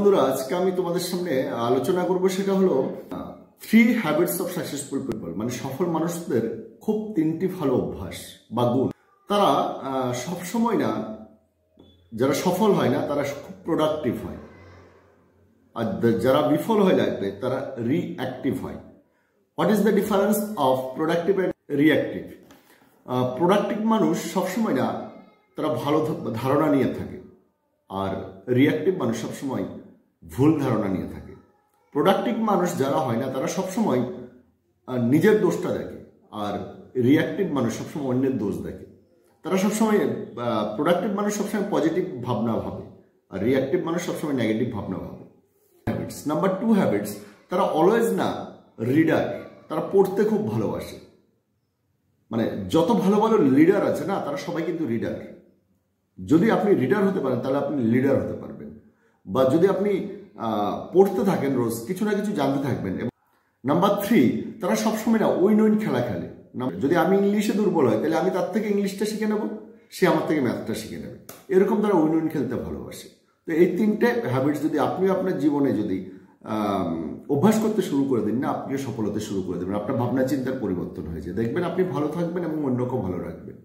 বন্ধুরা, আজকে আমি তোমাদের সামনে আলোচনা করব সেটা হলো 3 হ্যাবিটস অফ সাকসেসফুল পিপল। মানে সফল মানুষদের খুব 3টি ভালো অভ্যাস বা গুণ। তারা সব সময় না, যারা সফল হয় না তারা খুব প্রোডাক্টিভ হয়, আর যারা বিফল হয় লাইফে তারা রিঅ্যাক্টিভ হয়। What is the difference of productive and reactive? Productive মানুষ সবসময় না তারা ভালো ধারণা নিয়ে থাকে, আর রিঅ্যাক্টিভ মানুষ সবসময় ভুল ধারণা নিয়ে থাকে। প্রোডাক্টিভ মানুষ যারা হয় না তারা সবসময় নিজের দোষটা দেখে, আর রিঅ্যাক্টিভ মানুষ সবসময় অন্যের দোষ দেখে। তারা সবসময় প্রোডাক্টিভ মানুষ সবসময় পজিটিভ ভাবনা ভাবে, আর রিঅ্যাক্টিভ মানুষ সবসময় নেগেটিভ ভাবনা ভাবে। হ্যাবিটস নাম্বার 2 হ্যাবিটস, তারা অলওয়েজ না রিডার, তারা পড়তে খুব ভালোবাসে। মানে যত ভালো ভালো লিডার আছে না, তারা সবাই কিন্তু রিডার। যদি আপনি রিডার হতে পারেন তাহলে আপনি লিডার হতে পারবেন, বা যদি আপনি পড়তে থাকেন রোজ কিছু না কিছু জানতে থাকবেন। নাম্বার 3, তারা সবসময় না উইন উইন খেলা খেলে। যদি আমি ইংলিশে দুর্বল হয় তাহলে আমি তার থেকে ইংলিশটা শিখে নেব, সে আমার থেকে ম্যাথটা শিখে নেবে। এরকম তারা উইন উইন খেলতে ভালোবাসে। তো এই 3টে হ্যাবিটস যদি আপনি আপনার জীবনে যদি অভ্যাস করতে শুরু করে দিন না, আপনিও সফল হতে শুরু করে দেবেন। আপনার ভাবনা চিন্তার পরিবর্তন হয়েছে, দেখবেন আপনি ভালো থাকবেন এবং অন্যকেও ভালো রাখবেন।